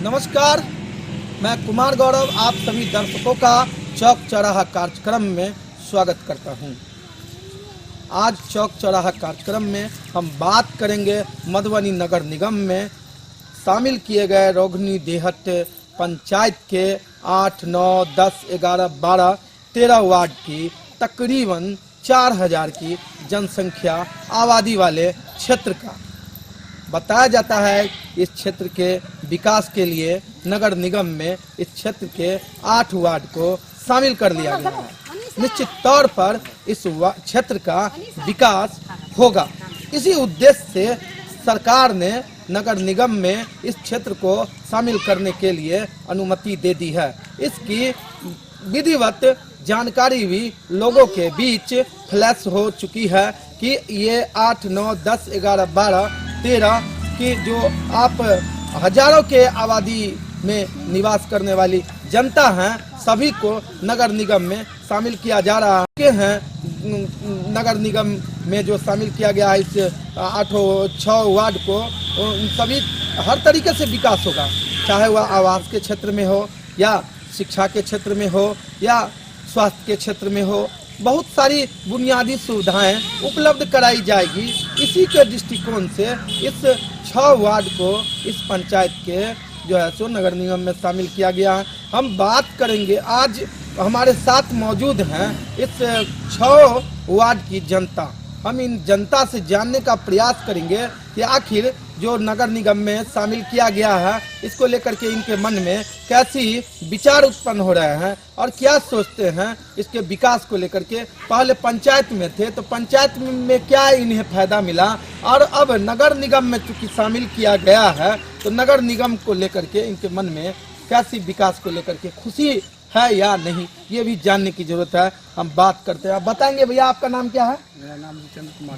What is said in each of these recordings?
नमस्कार, मैं कुमार गौरव आप सभी दर्शकों का चौक चौराहा कार्यक्रम में स्वागत करता हूं। आज चौक चौराहा कार्यक्रम में हम बात करेंगे मधुबनी नगर निगम में शामिल किए गए रोहिणी देहत पंचायत के 8, 9, 10, 11, 12, 13 वार्ड की तकरीबन 4000 की जनसंख्या आबादी वाले क्षेत्र का। बताया जाता है इस क्षेत्र के विकास के लिए नगर निगम में इस क्षेत्र के 8 वार्ड को शामिल कर लिया गया है। निश्चित तौर पर इस क्षेत्र का विकास होगा। इसी उद्देश्य से सरकार ने नगर निगम में इस क्षेत्र को शामिल करने के लिए अनुमति दे दी है। इसकी विधिवत जानकारी भी लोगों के बीच फ्लैश हो चुकी है कि ये 8, 9, 10, 11, 12, 13 की जो आप हजारों के आबादी में निवास करने वाली जनता हैं, सभी को नगर निगम में शामिल किया जा रहा है। नगर निगम में जो शामिल किया गया है इस 6 वार्ड को, सभी हर तरीके से विकास होगा, चाहे वह आवास के क्षेत्र में हो या शिक्षा के क्षेत्र में हो या स्वास्थ्य के क्षेत्र में हो। बहुत सारी बुनियादी सुविधाएं उपलब्ध कराई जाएगी। इसी के दृष्टिकोण से इस 6 वार्ड को इस पंचायत के जो है सो नगर निगम में शामिल किया गया है। हम बात करेंगे, आज हमारे साथ मौजूद हैं इस 6 वार्ड की जनता। हम इन जनता से जानने का प्रयास करेंगे कि आखिर जो नगर निगम में शामिल किया गया है इसको लेकर के इनके मन में कैसी विचार उत्पन्न हो रहे हैं और क्या सोचते हैं इसके विकास को लेकर के। पहले पंचायत में थे तो पंचायत में क्या इन्हें फायदा मिला और अब नगर निगम में चूंकि शामिल किया गया है तो नगर निगम को लेकर के इनके मन में कैसी विकास को लेकर के खुशी है या नहीं, ये भी जानने की जरूरत है। हम बात करते हैं, आप बताएंगे भैया आपका नाम क्या है? मेरा नाम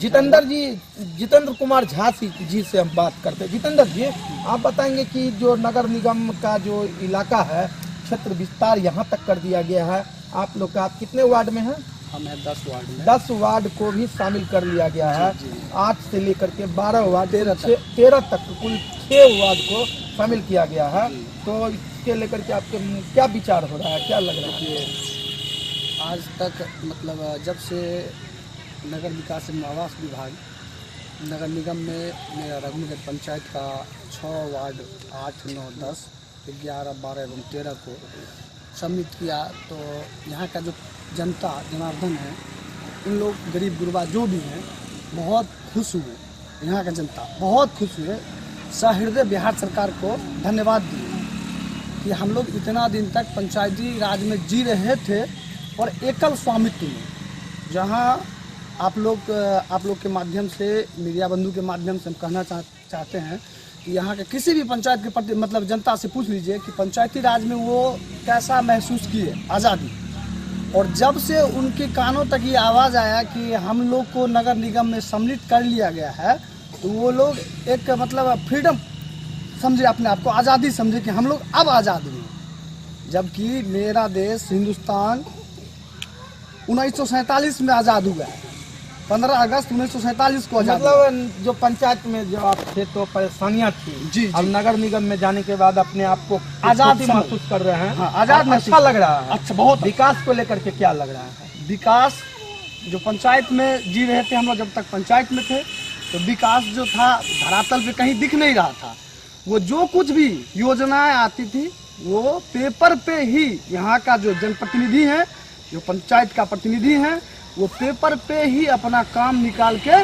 जितेंद्र कुमार झा जी से हम बात करते हैं। जितेंद्र जी, आप बताएंगे कि जो नगर निगम का जो इलाका है, क्षेत्र विस्तार यहाँ तक कर दिया गया है, आप लोग का कितने वार्ड में है? हमें 10 वार्ड में 10 वार्ड को भी शामिल कर लिया गया है। 8 से लेकर के 12 वार्ड 13 तक कुल 6 वार्ड को शामिल किया गया है। तो इसके लेकर के आपके क्या विचार हो रहा है, क्या लग रहा है? आज तक मतलब जब से नगर विकास एवं आवास विभाग नगर निगम में मेरा रोहिणी पंचायत का 6 वार्ड 8, 9, 10, 11, 12 एवं 13 को सम्मिलित किया तो यहाँ का जो जनता जनार्दन है, इन लोग गरीब गुरबा जो भी हैं बहुत खुश हुए। यहाँ का जनता बहुत खुश हुए, सहृदय बिहार सरकार को धन्यवाद दिए कि हम लोग इतना दिन तक पंचायती राज में जी रहे थे और एकल स्वामित्व में, जहाँ आप लोग के माध्यम से, मीडिया बंधु के माध्यम से हम कहना चाहते हैं कि यहाँ के किसी भी पंचायत के प्रति मतलब जनता से पूछ लीजिए कि पंचायती राज में वो कैसा महसूस किए आज़ादी। और जब से उनके कानों तक ये आवाज़ आया कि हम लोग को नगर निगम में सम्मिलित कर लिया गया है, तो वो लोग एक मतलब फ्रीडम समझे, अपने आप को आज़ादी समझे कि हम लोग अब आज़ाद हुए। जबकि मेरा देश हिंदुस्तान 1947 में आज़ाद हुआ है, 15 अगस्त 1947 को आज़ाद। मतलब जो पंचायत में जो आप थे तो परेशानियाँ थी जी, अब नगर निगम में जाने के बाद अपने आप को आज़ाद महसूस कर रहे हैं। हाँ, आज़ाद अच्छा लग रहा है। अच्छा, बहुत। विकास को लेकर के क्या लग रहा है? विकास जो पंचायत में जी रहे थे हम लोग, जब तक पंचायत में थे तो विकास जो था धरातल पे कहीं दिख नहीं रहा था। वो जो कुछ भी योजनाएं आती थी वो पेपर पे ही, यहाँ का जो जनप्रतिनिधि है, जो पंचायत का प्रतिनिधि है, वो पेपर पे ही अपना काम निकाल के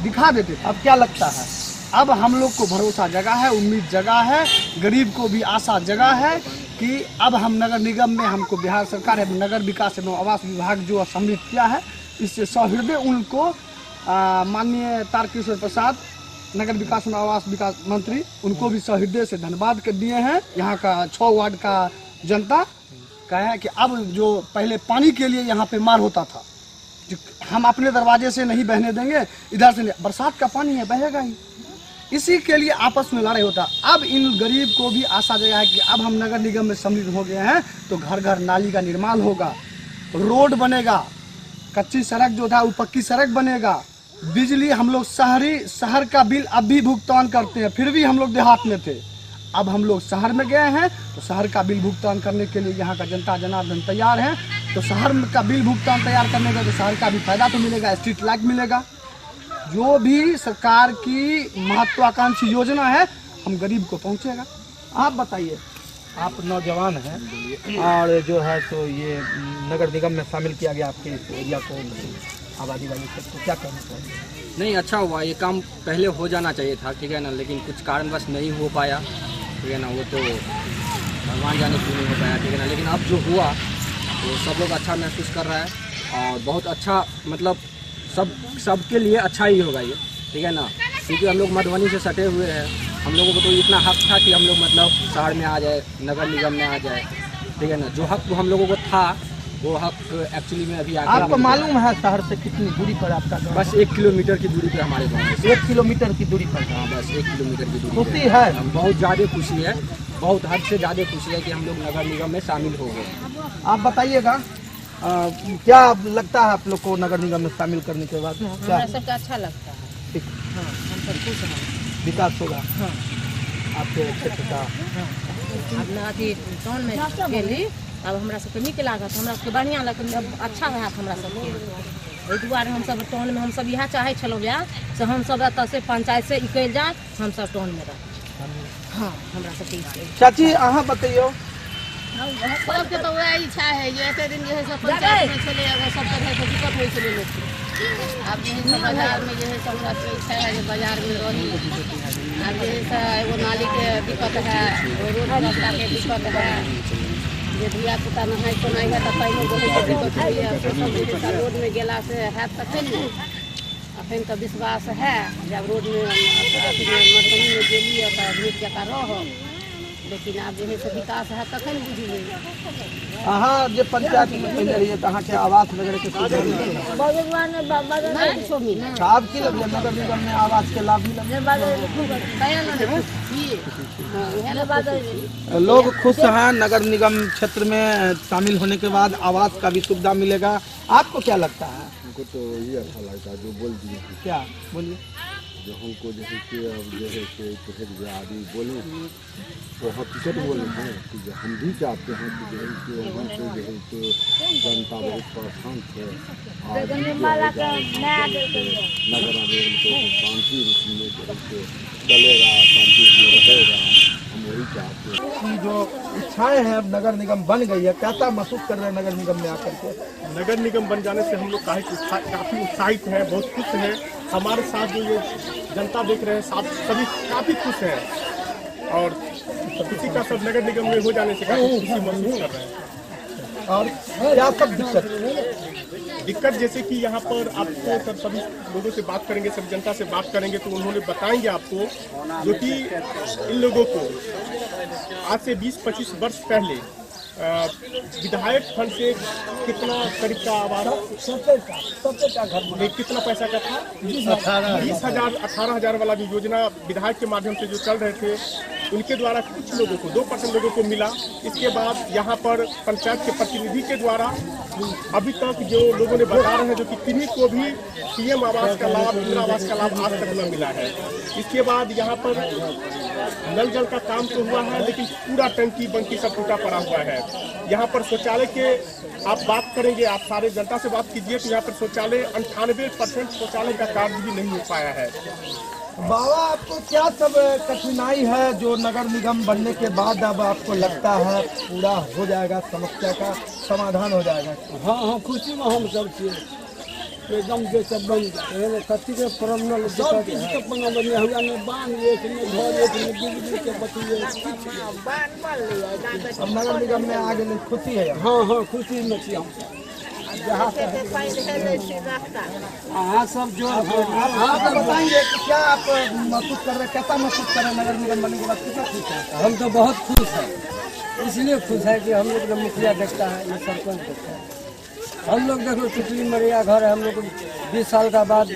दिखा देते थे। अब क्या लगता है? अब हम लोग को भरोसा जगा है, उम्मीद जगा है, गरीब को भी आशा जगा है कि अब हम नगर निगम में, हमको बिहार सरकार है नगर विकास एवं आवास विभाग जो सम्मिलित किया है, इससे सहृदय उनको माननीय तारकिशोर प्रसाद नगर विकास एवं आवास विकास मंत्री, उनको भी सहृदय से धन्यवाद कर दिए हैं। यहाँ का 6 वार्ड का जनता कहे है कि अब जो पहले पानी के लिए यहाँ पे मार होता था, हम अपने दरवाजे से नहीं बहने देंगे, इधर से बरसात का पानी है बहेगा ही, इसी के लिए आपस में लड़ाई होता। अब इन गरीब को भी आशा जगा है कि अब हम नगर निगम में सम्मिलित हो गए हैं तो घर घर नाली का निर्माण होगा, रोड बनेगा, कच्ची सड़क जो था वो पक्की सड़क बनेगा, बिजली हम लोग शहर का बिल अब भी भुगतान करते हैं, फिर भी हम लोग देहात में थे, अब हम लोग शहर में गए हैं तो शहर का बिल भुगतान करने के लिए यहाँ का जनता जनार्दन तैयार है। तो शहर का बिल भुगतान तैयार करने का तो शहर का भी फायदा तो मिलेगा, स्ट्रीट लाइट मिलेगा। जो भी सरकार की महत्वाकांक्षी योजना है हम गरीब को पहुँचेगा। आप बताइए, आप नौजवान हैं और जो है तो ये नगर निगम में शामिल किया गया आपके इस एरिया को, आबादी वाले क्षेत्र को, क्या कहना चाहिए? नहीं, अच्छा हुआ, ये काम पहले हो जाना चाहिए था, ठीक है ना, लेकिन कुछ कारणवश नहीं हो पाया, ठीक है ना, वो तो भगवान जाने क्यों नहीं हो पाया, ठीक है ना। लेकिन अब जो हुआ तो सब लोग अच्छा महसूस कर रहा है और बहुत अच्छा, मतलब सबके लिए अच्छा ही होगा ये, ठीक है ना, क्योंकि हम लोग मधुबनी से सटे हुए हैं। हम लोगों को तो इतना हक था कि हम लोग मतलब शहर में आ जाए, नगर निगम में आ जाए, ठीक है ना। जो हक हम लोगों को था वो हक एक्चुअली में अभी आपको मालूम है शहर से कितनी दूरी पर आपका गाँव? बस 1 किलोमीटर की दूरी पे हमारे गाँव है। 1 किलोमीटर की दूरी पर। हाँ, बस 1 किलोमीटर की दूरी। खुशी है? बहुत ज़्यादा खुशी है, बहुत हद से ज़्यादा खुशी है कि हम लोग नगर निगम में शामिल हो गए। आप बताइएगा क्या लगता है आप लोग को नगर निगम में शामिल करने के बाद? क्या हमारा सबका अच्छा लगता है। ठीक, हाँ, हम सब खुश हैं। विकास होगा हाँ, आपके क्षेत्र का? अब ना अथी टाउन में गेली, अब हमरा सबके नीक लागत, हमरा सबके बढ़िया लगत, अच्छा रहत हमरा सबके। एहि दुआरे हमसब टाउन में हमसब इएह चाहै छलहुँ से हमसब एतऽ से पंचायत से निकलि जाए, हमसब टाउन में रह। हाँ, हमरा सबके चाची अहाँ बताइयो। सबके तो वह इच्छा है जे एते दिन जे है सब पंचायत में चले अगर सब तरह के दिक्कत होई चले लोग के। अब जे है सब बाजार में जे है सब का इच्छा है जे बाजार में रही। अब जे है एगो नाली के दिक्कत है, रोड रास्ता के दिक्कत है, जे धिया पुता नहाय सोनाय है तो पानी बोले के दिक्कत है, सब जे है रोड में गेला से है तखन ने अखन तो विश्वास है जब रोड में मधुबनी में गेलिए तो नीक जकाँ रह, लेकिन अब जो है से विकास है तखन बुझिए। अहाँ जे पंचायत में पहले रहिए तो अहाँ के आवास वगैरह के सुविधा मिलल? नहीं छोमी साहब की लगे नगर निगम में आवास के लाभ मिला? लोग खुश हैं नगर निगम क्षेत्र में शामिल होने के बाद आवास का भी सुविधा मिलेगा। आपको क्या लगता है? हमको तो ये अच्छा लगता है जो बोल दिए, क्या बोलिए? जो हमको जैसे कि अब जो है कि जो आदमी बोले तो हकीकत बोले हैं कि जो हम भी चाहते हैं कि जो है कि वहाँ से जो है कि जनता बहुत परेशान थे और नगर में उनको शांति में जो है कि चलेगा, शांति में रहेगा, हम वही चाहते हैं। कि जो इच्छाएं हैं अब नगर निगम बन गई है, कैसा महसूस कर रहे हैं नगर निगम में आकर के? नगर निगम बन जाने से हम लोग काफ़ी उत्साहित हैं, बहुत खुश हैं। हमारे साथ जो ये जनता देख रहे हैं साथ सभी काफ़ी खुश हैं और किसी का सब नगर निगम में हो जाने से काफ़ी खुशी महसूस कर रहे हैं। और क्या सब दिक्कत जैसे कि यहाँ पर आपको सभी लोगों से बात करेंगे, सब जनता से बात करेंगे तो उन्होंने बताएंगे आपको जो कि इन लोगों को आज से 20-25 वर्ष पहले विधायक फंड से कितना करीब का आवास में कितना पैसा का था? 20,000 18,000 वाला जो योजना विधायक के माध्यम से जो चल रहे थे उनके द्वारा कुछ लोगों को 2% लोगों को मिला। इसके बाद यहाँ पर पंचायत के प्रतिनिधि के द्वारा अभी तक जो लोगों ने बता रहे हैं जो कि किन्हीं को भी सीएम आवास का लाभ, इंदिरा आवास का लाभ आज तक न मिला है। इसके बाद यहाँ पर नल जल का काम तो हुआ है लेकिन पूरा टंकी बंकी सब टूटा पड़ा हुआ है। यहाँ पर शौचालय के आप बात करेंगे, आप सारे जनता से बात कीजिए तो यहाँ पर शौचालय 98% शौचालय का कार्य भी नहीं हो पाया है। बाबा आपको क्या सब कठिनाई है जो नगर निगम बनने के बाद अब आपको लगता है पूरा हो जाएगा, समस्या का समाधान हो जाएगा? हाँ हाँ, खुशी में हम सब छिए एकदम जे सब बन जाए कथी के प्रॉब्लम सब चीज के बना बढ़िया हुआ ने बांध एक ने घर एक ने बिजली के बतिए अब नगर निगम में आ गए, खुशी है? हाँ हाँ, खुशी में छी हम जहाँ हाँ सब जो आप बताएंगे कि क्या आप महसूस कर रहे हैं, कैसा महसूस कर रहे हैं नगर निगम बनने के बाद? कितना खुश है? हम तो बहुत खुश हैं, इसलिए खुश है कि हम लोग जब मुखिया देखता है, ये सरपंच देखता है। हम लोग देखो टुकली मरिया घर है, हम लोग को 20 साल का बाद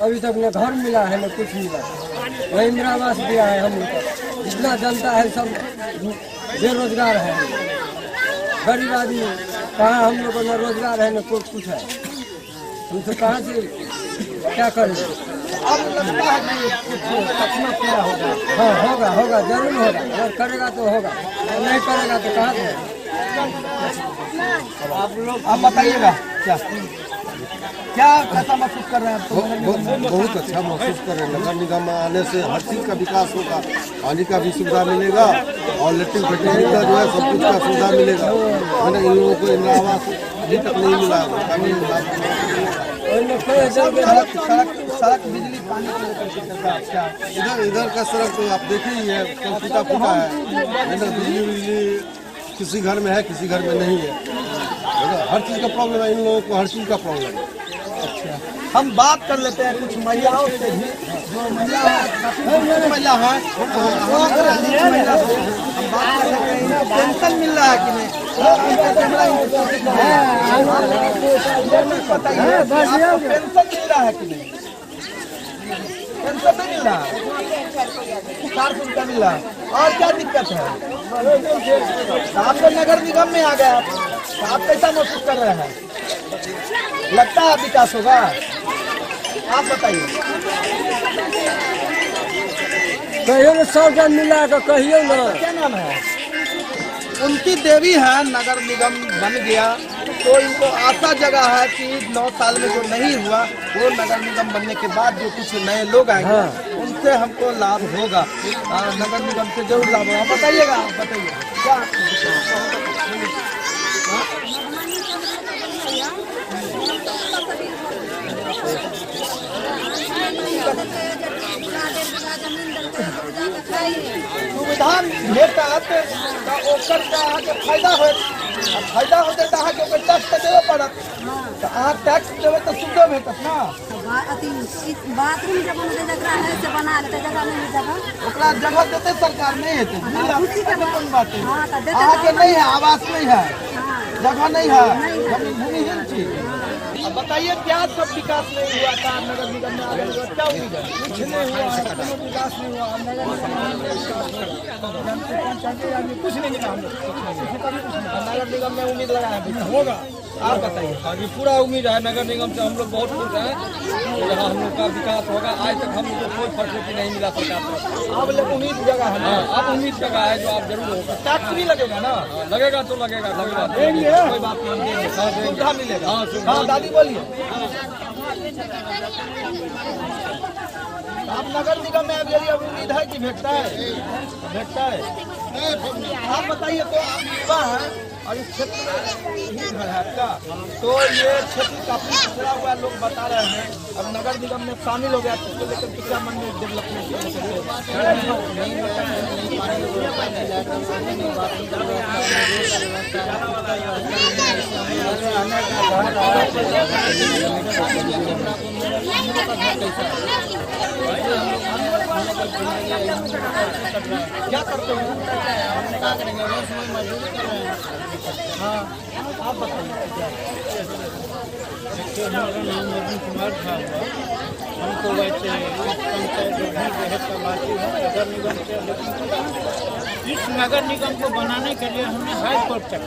अभी तक न घर मिला है न कुछ मिला है। वही इंदिरा आवास दिया है हम लोग को। जितना जनता है सब बेरोजगार है, गरीब आदमी कहाँ हम लोग को न रोजगार है न कुछ है, हमसे कहाँ से क्या करेंगे? अब लगता है कि कुछ सपना पूरा होगा। हाँ होगा होगा जरूर होगा, अगर करेगा तो होगा, और नहीं करेगा तो कहाँ से आप बताइएगा क्या कैसा महसूस कर रहे हैं आप? बहुत अच्छा महसूस कर रहे हैं। नगर निगम में आने से हर चीज़ का विकास होगा, पानी का भी सुविधा मिलेगा और इलेक्ट्रिक फैसिलिटी का जो है सब कुछ का सुविधा मिलेगा। मैंने इन लोगों को इंदिरा आवास अभी तक नहीं मिला सड़क बिजली पानी को लेकर के कैसा क्या? इधर का सड़क तो आप देखे ही है, टूटा फूटा है। बिजली किसी घर में है, किसी घर में नहीं है। हर चीज़ का प्रॉब्लम है, इन लोगों को हर चीज़ का प्रॉब्लम है। अच्छा, हम बात कर लेते हैं कुछ महिलाओं से भी, जो महिला है महिला है हम बात कर लेते हैं। इनको पेंशन मिल रहा है कि नहीं? बताइए आपको पेंशन मिल रहा है कि नहीं? पेंशन नहीं मिल रहा है, 400 रुपया मिल रहा है। और क्या दिक्कत है? आप तो नगर निगम में आ गए, आप कैसा महसूस कर रहे हैं? लगता है विकास होगा? आप बताइए। कहियो ना 100 जन मिला तो कहियो ना। क्या नाम है? उनकी देवी है, नगर निगम बन गया तो इनको आशा जगह है कि 9 साल में जो नहीं हुआ वो नगर निगम बनने के बाद जो कुछ नए लोग आएंगे उनसे हमको लाभ होगा। नगर निगम से जरूर लाभ होगा। बताइएगा, आप बताइए क्या? सुविधा भेटत तो ओकर अहाँके फायदा होत, फायदा होते तो अहाँके ओकर टैक्स तऽ देबे पड़त। तो अहाँ टैक्स देबै तऽ सुविधा भेटत ना। बाथरूम जब जगह है से बना लेते, जगह नहीं जगह ओकरा जगह देते सरकार नहीं हेतै। कोन बात है? हाँ तो देते अहाँके नहीं है, आवास नहीं है, जगह नहीं है, भूमिहीन छी। अब बताइए क्या सब विकास नहीं हुआ था नगर निगम में आगे? क्या उम्मीद है? कुछ नहीं हुआ, कोनो विकास नहीं हुआ नगर कुछ नहीं मिला। हम लोग नगर निगम में उम्मीद लगा है होगा। आप बताइए। अभी पूरा उम्मीद है नगर निगम से, हम लोग बहुत खुश हैं। जहाँ हम लोग का विकास होगा, आज तक हम लोग को कोई फैसिलिटी नहीं मिला सरकार से। अब उम्मीद जगह है ना? अब उम्मीद जगह है जो आप जरूर होगा। टैक्स भी लगेगा ना? लगेगा तो लगेगा, लगेगा देंगे, कोई बात नहीं, सुविधा मिलेगा। हाँ, हाँ दादी बोलिए। आप नगर निगम में अभी अब उम्मीद है कि भेटता है? भेटता है। आप बताइए, तो आप युवा हैं और इस क्षेत्र में ही घर है आपका, तो ये क्षेत्र काफी पिछड़ा हुआ लोग बता रहे हैं। अब नगर निगम में शामिल हो गया तो इसको लेकर कितना मन में डेवलपमेंट क्या करते हैं? क्या करेंगे? मजदूरी कर रहे हैं। हाँ, आप बताइए। कुमार था, हम तो वैसे पंचायत बाकी है नगर निगम से, लेकिन इस नगर निगम को बनाने के लिए हमने हाई कोर्ट तक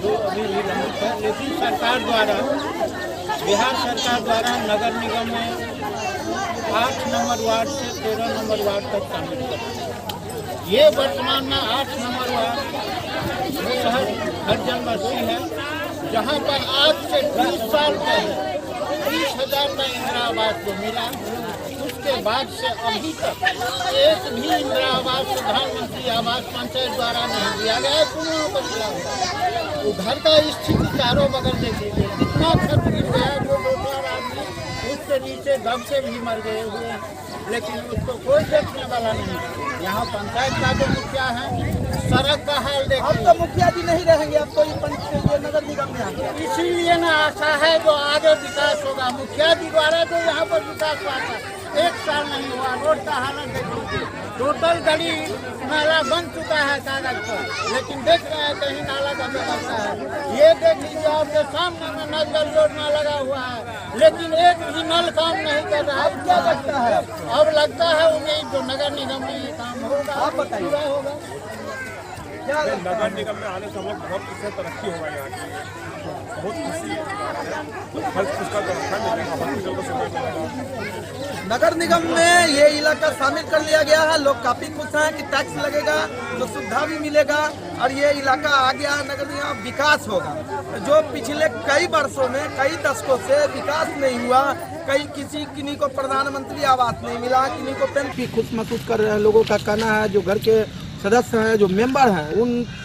जो अभी भी लंबित है, लेकिन सरकार द्वारा, बिहार सरकार द्वारा नगर निगम में 8 नंबर वार्ड से 13 नंबर वार्ड तक शामिल कर। ये वर्तमान में 8 नंबर वार्ड शहर हरजन बस्ती है, जहाँ पर आज से 20 साल पहले 30,000 का इंदिरा आवास जो मिला, उसके बाद से अभी तक एक भी इंदिरा आवास प्रधानमंत्री आवास पंचायत द्वारा नहीं दिया गया। वो घर का स्थिति चारों बगल देख लीजिए, कितना खर्च गिर गया। जो 2-4 आदमी उसके नीचे दम से भी मर गए हुए हैं, लेकिन उसको कोई देखने वाला नहीं। यहाँ पंचायत का जो मुखिया है, सड़क का हाल देखिए। अब तो मुखिया जी नहीं रहेंगे, अब तो ये नगर निगम में आ गया। इसीलिए ना आशा है जो आगे विकास होगा। मुखिया जी द्वारा जो यहाँ पर विकास हुआ था, 1 साल नहीं हुआ। रोड का हालत देखिए, टोटल गली नाला बन चुका है कागज पर, लेकिन देख रहे हैं कहीं नाला का व्यवस्था है। ये देख लीजिए, आपके सामने में नल जल योजना लगा हुआ है, लेकिन एक भी नल काम नहीं कर रहा है। क्या लगता है? अब लगता है उम्मीद जो नगर निगम में ये काम होगा, आप बताइए। पूरा होगा। नगर निगम में आने से हम लोग बहुत इससे तरक्की होगा यहाँ की, बहुत खुशी है। हर चीज़ का व्यवस्था मिलेगा, हॉस्पिटल को सुविधा मिलेगा। नगर निगम में ये इलाका शामिल कर लिया गया है। लोग काफी खुश हैं कि टैक्स लगेगा तो सुविधा भी मिलेगा और ये इलाका आ गया है नगर निगम, विकास होगा। जो पिछले कई वर्षों में कई दशकों से विकास नहीं हुआ, किन्हीं को प्रधानमंत्री आवास नहीं मिला, किन्हीं को पेंशन। खुश महसूस कर रहे हैं। लोगों का कहना है जो घर के सदस्य हैं, जो मेंबर हैं,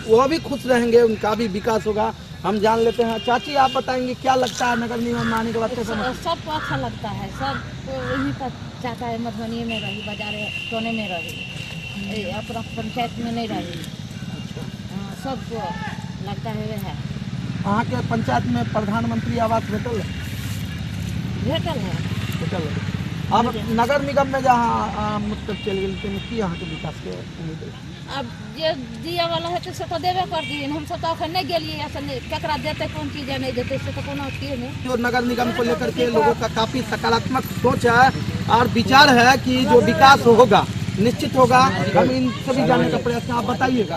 वो भी खुश रहेंगे, उनका भी विकास होगा। हम जान लेते हैं। चाची आप बताएंगे क्या लगता है नगर निगम में आने के बाद? सबको अच्छा लगता है, सब यहीं पर चाहता है मधुबनी में रही, बाजार टोने में रही, अपना पंचायत में नहीं रही। सबको लगता है वह है। वहाँ के पंचायत में प्रधानमंत्री आवास भेटल है? अब नगर निगम में जहाँ मतलब चल गई की यहाँ के विकास के उम्मीद है? अब जे दिया वाला है तो से तो देवे कर दिए, हम सब तो अखन नहीं गेलिए, असल केकरा देते कौन चीज नहीं देते से तो कोनो किए नहीं। जो नगर निगम को लेकर के लोगों का काफी सकारात्मक सोच है और विचार है कि जो विकास होगा निश्चित होगा। हम इन सभी जानने का प्रयास, आप बताइएगा।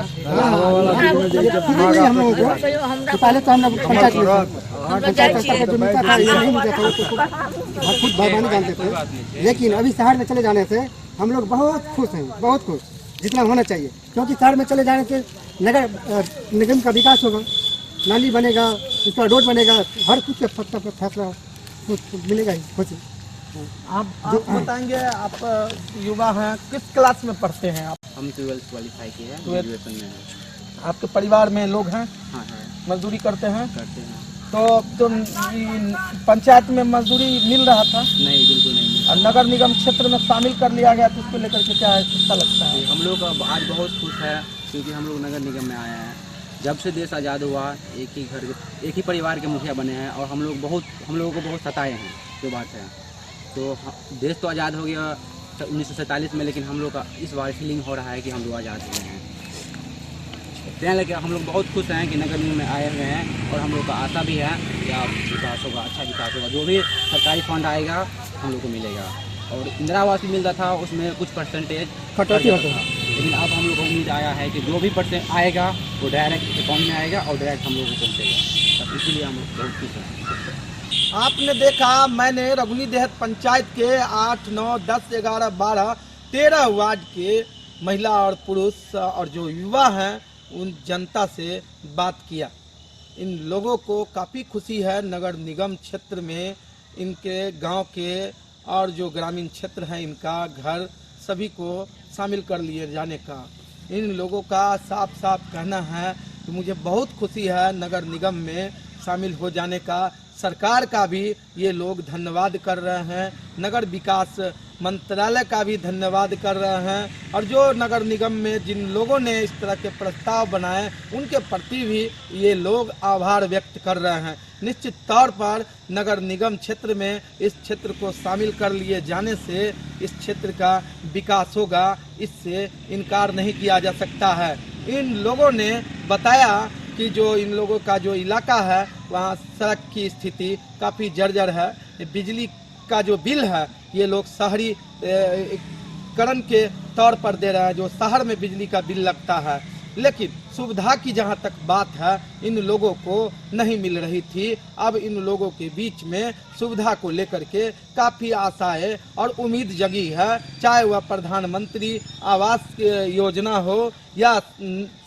हम लोगों को पहले तो हम लोग पंचायत खुद भगवान जानते थे, लेकिन अभी शहर में चले जाने से हम लोग बहुत खुश हैं, बहुत खुश, जितना होना चाहिए। क्योंकि शहर में चले जाने से नगर निगम का विकास होगा, नाली बनेगा, उसका रोड बनेगा, हर कुछ का फैसला मिलेगा ही खुशी। आप बताएंगे, आप युवा हैं, किस क्लास में पढ़ते हैं आप? हम 12th क्वालिफाई किए हैं, ग्रेजुएशन में है। आपके परिवार में लोग हैं? हाँ है, मजदूरी करते हैं? करते हैं। तो पंचायत में मजदूरी मिल रहा था? नहीं, बिल्कुल नहीं मिला। और नगर निगम क्षेत्र में शामिल कर लिया गया, तो उसको लेकर के क्या है, कितना लगता है? हम लोग आज बहुत खुश है क्योंकि हम लोग नगर निगम में आए हैं। जब से देश आज़ाद हुआ एक ही घर के, एक ही परिवार के मुखिया बने हैं और हम लोगों को बहुत सताए हैं, जो बात है। तो देश तो आज़ाद हो गया 1947 में, लेकिन हम लोग का इस बार फीलिंग हो रहा है कि हम लोग आज़ाद हुए हैं। देने लगे हम लोग बहुत खुश हैं कि नगर निगम में आए हुए हैं और हम लोग का आशा भी है कि आप विकास होगा, अच्छा विकास होगा। जो भी सरकारी फंड आएगा हम लोग को मिलेगा। और इंदिरा आवास भी मिलता था, उसमें कुछ परसेंटेज कटौती होता था, लेकिन अब हम लोग को उम्मीद आया है कि जो भी परसेंट आएगा वो डायरेक्ट अकाउंट में आएगा और डायरेक्ट हम लोग को पहुँचेगा। तो इसीलिए हम लोग बहुत खुश हैं। आपने देखा, मैंने रघुनी देहत पंचायत के 8, 9, 10, 11, 12, 13 वार्ड के महिला और पुरुष और जो युवा हैं उन जनता से बात किया। इन लोगों को काफ़ी खुशी है नगर निगम क्षेत्र में, इनके गांव के और जो ग्रामीण क्षेत्र हैं इनका घर सभी को शामिल कर लिए जाने का। इन लोगों का साफ साफ कहना है कि मुझे बहुत खुशी है नगर निगम में शामिल हो जाने का। सरकार का भी ये लोग धन्यवाद कर रहे हैं, नगर विकास मंत्रालय का भी धन्यवाद कर रहे हैं और जो नगर निगम में जिन लोगों ने इस तरह के प्रस्ताव बनाए उनके प्रति भी ये लोग आभार व्यक्त कर रहे हैं। निश्चित तौर पर नगर निगम क्षेत्र में इस क्षेत्र को शामिल कर लिए जाने से इस क्षेत्र का विकास होगा, इससे इनकार नहीं किया जा सकता है। इन लोगों ने बताया कि जो इन लोगों का जो इलाका है वहाँ सड़क की स्थिति काफ़ी जर्जर है, बिजली का जो बिल है ये लोग शहरीकरण के तौर पर दे रहे हैं, जो शहर में बिजली का बिल लगता है, लेकिन सुविधा की जहां तक बात है इन लोगों को नहीं मिल रही थी। अब इन लोगों के बीच में सुविधा को लेकर के काफ़ी आशाएं और उम्मीद जगी है, चाहे वह प्रधानमंत्री आवास योजना हो या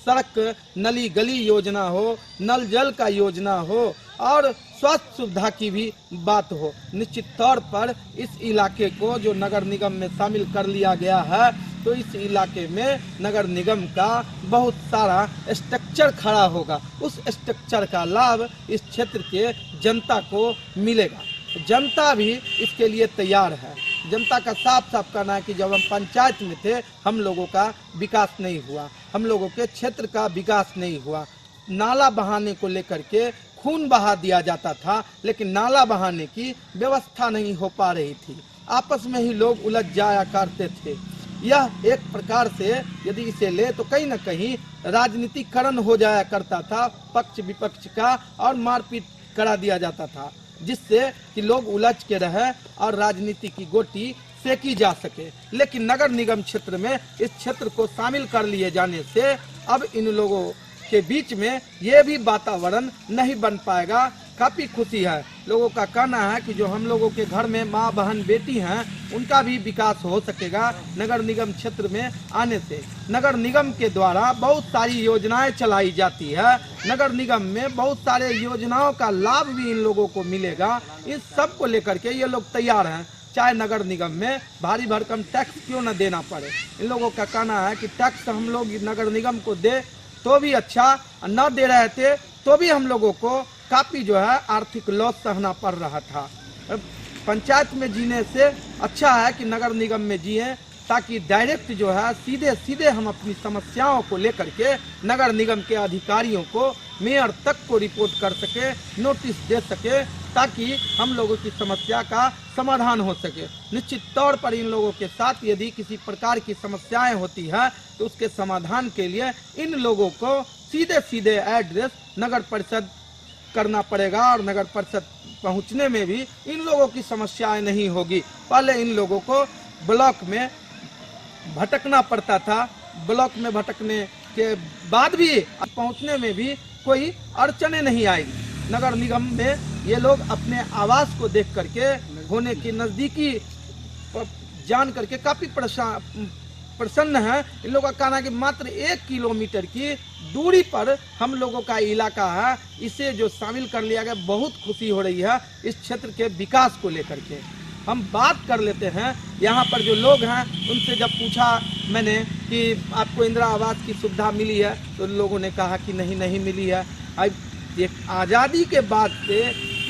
सड़क नली गली योजना हो, नल जल का योजना हो और स्वास्थ्य सुविधा की भी बात हो। निश्चित तौर पर इस इलाके को जो नगर निगम में शामिल कर लिया गया है तो इस इलाके में नगर निगम का बहुत सारा स्ट्रक्चर खड़ा होगा, उस स्ट्रक्चर का लाभ इस क्षेत्र के जनता को मिलेगा। जनता भी इसके लिए तैयार है। जनता का साफ साफ कहना है कि जब हम पंचायत में थे हम लोगों का विकास नहीं हुआ, हम लोगों के क्षेत्र का विकास नहीं हुआ। नाला बहाने को लेकर के खून बहा दिया जाता था, लेकिन नाला बहाने की व्यवस्था नहीं हो पा रही थी, आपस में ही लोग उलझ जाया करते थे। यह एक प्रकार से यदि इसे ले तो कहीं न कहीं राजनीतिकरण हो जाया करता था, पक्ष विपक्ष का, और मारपीट करा दिया जाता था, जिससे कि लोग उलझ के रहे और राजनीति की गोटी सेकी जा सके। लेकिन नगर निगम क्षेत्र में इस क्षेत्र को शामिल कर लिए जाने से अब इन लोगों के बीच में ये भी वातावरण नहीं बन पाएगा। काफी खुशी है। लोगों का कहना है कि जो हम लोगों के घर में माँ बहन बेटी हैं उनका भी विकास हो सकेगा नगर निगम क्षेत्र में आने से। नगर निगम के द्वारा बहुत सारी योजनाएं चलाई जाती है। नगर निगम में बहुत सारे योजनाओं का लाभ भी इन लोगों को मिलेगा। इस सब को लेकर के ये लोग तैयार हैं, चाहे नगर निगम में भारी भरकम टैक्स क्यों न देना पड़े। इन लोगों का कहना है कि टैक्स हम लोग नगर निगम को दे तो भी अच्छा, न दे रहे थे तो भी हम लोगों को काफी जो है आर्थिक लॉस सहना पड़ रहा था। पंचायत में जीने से अच्छा है कि नगर निगम में जिए, ताकि डायरेक्ट जो है सीधे सीधे हम अपनी समस्याओं को लेकर के नगर निगम के अधिकारियों को, मेयर तक को रिपोर्ट कर सके, नोटिस दे सके, ताकि हम लोगों की समस्या का समाधान हो सके। निश्चित तौर पर इन लोगों के साथ यदि किसी प्रकार की समस्याएं होती है तो उसके समाधान के लिए इन लोगों को सीधे सीधे एड्रेस नगर परिषद करना पड़ेगा और नगर परिषद पहुंचने में भी इन लोगों की समस्याएं नहीं होगी। पहले इन लोगों को ब्लॉक में भटकना पड़ता था, ब्लॉक में भटकने के बाद भी पहुंचने में भी कोई अड़चने नहीं आएगी। नगर निगम में ये लोग अपने आवास को देख करके, होने की नज़दीकी जान करके काफ़ी प्रसन्न है। इन लोगों का कहना है कि मात्र 1 किलोमीटर की दूरी पर हम लोगों का इलाका है, इसे जो शामिल कर लिया गया, बहुत खुशी हो रही है इस क्षेत्र के विकास को लेकर के। हम बात कर लेते हैं यहाँ पर जो लोग हैं उनसे। जब पूछा मैंने कि आपको इंदिरा आवास की सुविधा मिली है तो लोगों ने कहा कि नहीं मिली है। अब एक आज़ादी के बाद से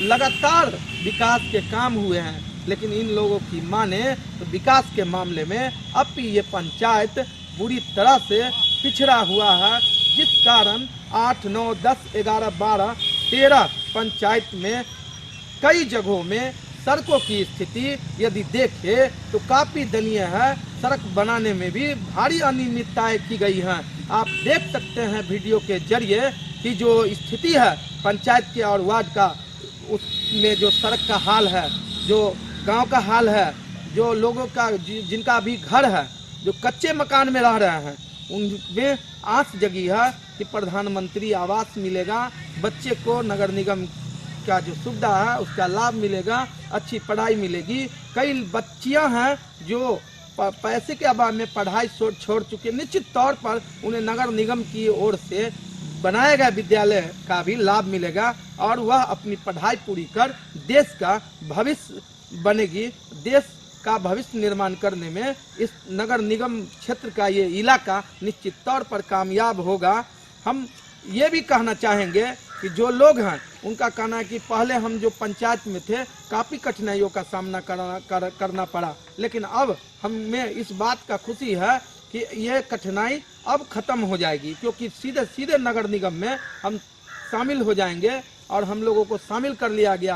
लगातार विकास के काम हुए हैं, लेकिन इन लोगों की माने तो विकास के मामले में अब भी ये पंचायत बुरी तरह से पिछड़ा हुआ है, जिस कारण 8, 9, 10, 11, 12, 13 पंचायत में कई जगहों में सड़कों की स्थिति यदि देखें तो काफ़ी दयनीय है। सड़क बनाने में भी भारी अनियमितताएं की गई हैं। आप देख सकते हैं वीडियो के जरिए कि जो स्थिति है पंचायत के और वार्ड का, उसमें जो सड़क का हाल है, जो गांव का हाल है, जो लोगों का जिनका भी घर है, जो कच्चे मकान में रह रहे हैं, उनमें आस जगी है कि प्रधानमंत्री आवास मिलेगा, बच्चे को नगर निगम का जो सुविधा है उसका लाभ मिलेगा, अच्छी पढ़ाई मिलेगी। कई बच्चियां हैं जो पैसे के अभाव में पढ़ाई छोड़ चुके, निश्चित तौर पर उन्हें नगर निगम की ओर से बनाए गए विद्यालय का भी लाभ मिलेगा और वह अपनी पढ़ाई पूरी कर देश का भविष्य बनेगी। देश का भविष्य निर्माण करने में इस नगर निगम क्षेत्र का ये इलाका निश्चित तौर पर कामयाब होगा। हम ये भी कहना चाहेंगे कि जो लोग हैं उनका कहना है कि पहले हम जो पंचायत में थे काफ़ी कठिनाइयों का सामना करना पड़ा, लेकिन अब हमें इस बात का खुशी है कि यह कठिनाई अब खत्म हो जाएगी, क्योंकि सीधे सीधे नगर निगम में हम शामिल हो जाएंगे और हम लोगों को शामिल कर लिया गया